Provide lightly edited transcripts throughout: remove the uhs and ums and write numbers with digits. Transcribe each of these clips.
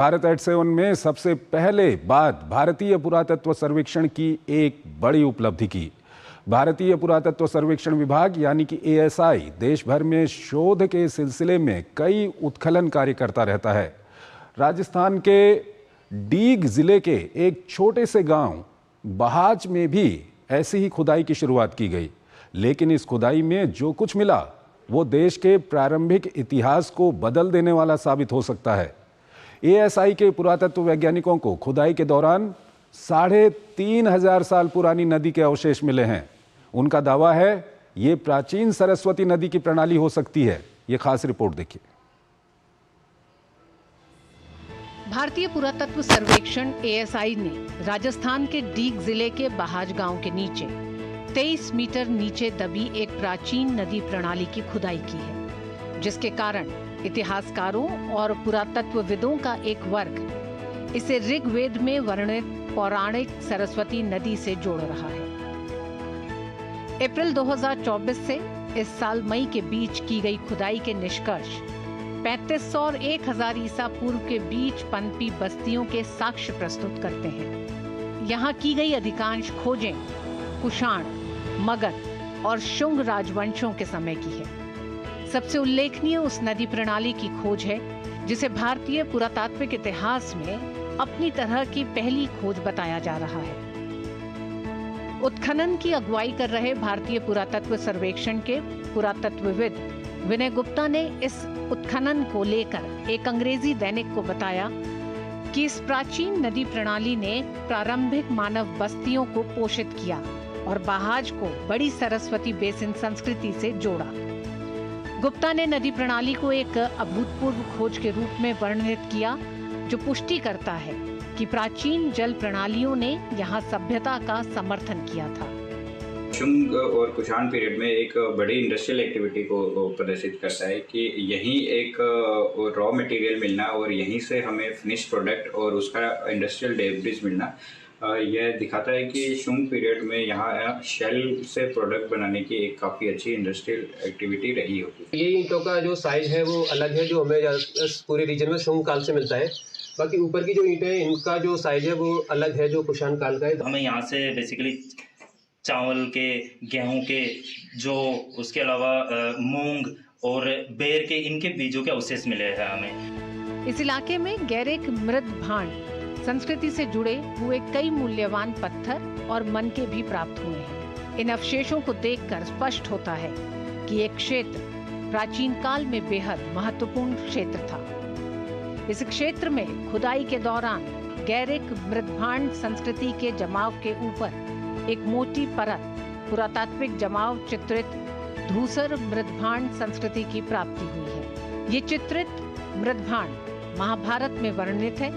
Bharat eight 7 में सबसे पहले बात भारतीय पुरातत्व सर्वेक्षण की एक बड़ी उपलब्धि की। भारतीय पुरातत्व सर्वेक्षण विभाग यानी कि ASI देश भर में शोध के सिलसिले में कई उत्खनन कार्य करता रहता है। राजस्थान के डीग जिले के एक छोटे से गांव बहाज में भी ऐसी ही खुदाई की शुरुआत की गई, लेकिन इस खुदाई में जो कुछ मिला वो देश के प्रारंभिक इतिहास को बदल देने वाला साबित हो सकता है। ASI के पुरातत्व वैज्ञानिकों को खुदाई के दौरान 3500 साल पुरानी नदी के अवशेष मिले हैं। उनका दावा है ये प्राचीन सरस्वती नदी की प्रणाली हो सकती है। ये खास रिपोर्ट देखिए। भारतीय पुरातत्व सर्वेक्षण ASI ने राजस्थान के डीग जिले के बहाज गांव के नीचे 23 मीटर नीचे दबी एक प्राचीन नदी प्रणाली की खुदाई की है, जिसके कारण इतिहासकारों और पुरातत्वविदों का एक वर्ग इसे ऋग्वेद में वर्णित पौराणिक सरस्वती नदी से जोड़ रहा है। अप्रैल 2024 से इस साल मई के बीच की गई खुदाई के निष्कर्ष 3500 और 1000 ईसा पूर्व के बीच पनपी बस्तियों के साक्ष्य प्रस्तुत करते हैं। यहाँ की गई अधिकांश खोजें कुषाण, मगध और शुंग राजवंशों के समय की है। सबसे उल्लेखनीय उस नदी प्रणाली की खोज है जिसे भारतीय पुरातात्विक इतिहास में अपनी तरह की पहली खोज बताया जा रहा है। उत्खनन की अगुवाई कर रहे भारतीय पुरातत्व सर्वेक्षण के पुरातत्वविद विनय गुप्ता ने इस उत्खनन को लेकर एक अंग्रेजी दैनिक को बताया कि इस प्राचीन नदी प्रणाली ने प्रारंभिक मानव बस्तियों को पोषित किया और बहाज को बड़ी सरस्वती बेसिन संस्कृति से जोड़ा। गुप्ता ने नदी प्रणाली को एक अभूतपूर्व खोज के रूप में वर्णित किया, जो पुष्टि करता है कि प्राचीन जल प्रणालियों ने यहाँ सभ्यता का समर्थन किया था। शुंग और कुषाण पीरियड में एक बड़ी इंडस्ट्रियल एक्टिविटी को प्रदर्शित करता है कि यहीं एक रॉ मटेरियल मिलना और यहीं से हमें फिनिश प्रोडक्ट और उसका इंडस्ट्रियल डेब्रिज मिलना यह दिखाता है कि शुंग पीरियड में यहाँ शेल से प्रोडक्ट बनाने की एक काफ़ी अच्छी इंडस्ट्रियल एक्टिविटी रही होगी। ये ईंटों का जो साइज है वो अलग है, जो हमें पूरे रीजन में शुंग काल से मिलता है। बाकी ऊपर की जो ईंटें हैं इनका जो साइज है वो अलग है, जो कुषाण काल का है। हमें यहाँ से बेसिकली चावल के, गेहूं के, जो उसके अलावा मूंग और बेर के, इनके बीजों के अवशेष मिले हैं हमें। इस इलाके में गैरिक मृद भांड संस्कृति से जुड़े हुए कई मूल्यवान पत्थर और मनके भी प्राप्त हुए हैं। इन अवशेषों को देखकर स्पष्ट होता है कि ये क्षेत्र प्राचीन काल में बेहद महत्वपूर्ण क्षेत्र था। इस क्षेत्र में खुदाई के दौरान गैरिक मृदभांड संस्कृति के जमाव के ऊपर एक मोटी परत पुरातात्विक जमाव चित्रित धूसर मृदभांड संस्कृति की प्राप्ति हुई है। ये चित्रित मृदभांड महाभारत में वर्णित है।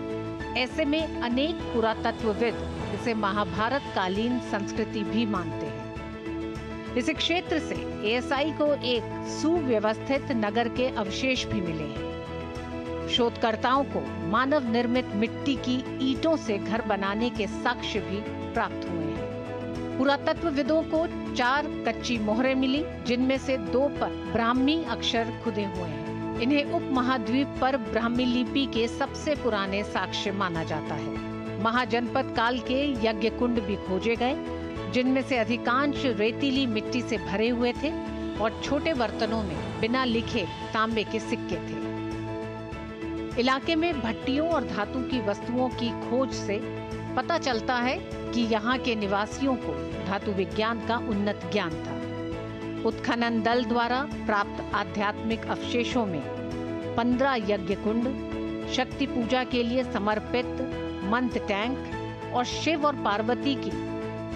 ऐसे में अनेक पुरातत्वविद इसे महाभारत कालीन संस्कृति भी मानते हैं। इस क्षेत्र से ASI को एक सुव्यवस्थित नगर के अवशेष भी मिले हैं। शोधकर्ताओं को मानव निर्मित मिट्टी की ईंटों से घर बनाने के साक्ष्य भी प्राप्त हुए हैं। पुरातत्वविदों को 4 कच्ची मोहरें मिली, जिनमें से 2 पर ब्राह्मी अक्षर खुदे हुए हैं। इन्हें उपमहाद्वीप पर ब्राह्मी लिपि के सबसे पुराने साक्ष्य माना जाता है। महाजनपद काल के यज्ञ कुंड भी खोजे गए, जिनमें से अधिकांश रेतीली मिट्टी से भरे हुए थे और छोटे बर्तनों में बिना लिखे तांबे के सिक्के थे। इलाके में भट्टियों और धातु की वस्तुओं की खोज से पता चलता है कि यहाँ के निवासियों को धातु विज्ञान का उन्नत ज्ञान था। उत्खनन दल द्वारा प्राप्त आध्यात्मिक अवशेषों में 15 यज्ञ कुंड, शक्ति पूजा के लिए समर्पित मंत्र टैंक और शिव और पार्वती की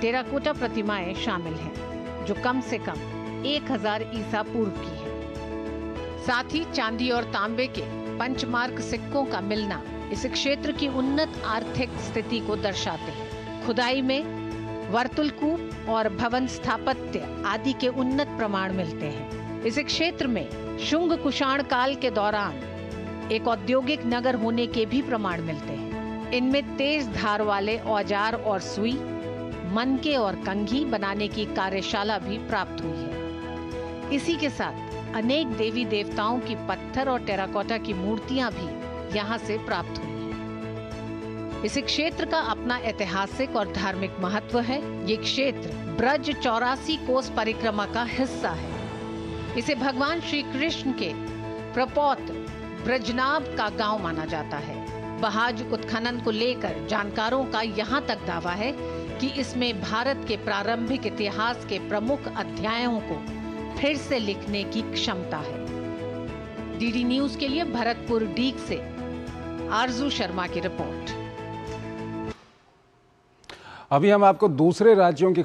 टेराकोटा प्रतिमाएं शामिल हैं, जो कम से कम 1000 ईसा पूर्व की है। साथ ही चांदी और तांबे के पंचमार्क सिक्कों का मिलना इस क्षेत्र की उन्नत आर्थिक स्थिति को दर्शाते हैं। खुदाई में वर्तुलकूप और भवन स्थापत्य आदि के उन्नत प्रमाण मिलते हैं। इस क्षेत्र में शुंग कुषाण काल के दौरान एक औद्योगिक नगर होने के भी प्रमाण मिलते हैं। इनमें तेज धार वाले औजार और सुई, मनके और कंघी बनाने की कार्यशाला भी प्राप्त हुई है। इसी के साथ अनेक देवी देवताओं की पत्थर और टेराकोटा की मूर्तियां भी यहाँ से प्राप्त हुई हैं। इस क्षेत्र का अपना ऐतिहासिक और धार्मिक महत्व है। ये क्षेत्र ब्रज 84 कोस परिक्रमा का हिस्सा है। इसे भगवान श्री कृष्ण के प्रपौत्र ब्रजनाभ का गांव माना जाता है। बहाज उत्खनन को लेकर जानकारों का यहां तक दावा है कि इसमें भारत के प्रारंभिक इतिहास के प्रमुख अध्यायों को फिर से लिखने की क्षमता है। डीडी न्यूज के लिए भरतपुर डीग से आरजू शर्मा की रिपोर्ट। अभी हम आपको दूसरे राज्यों की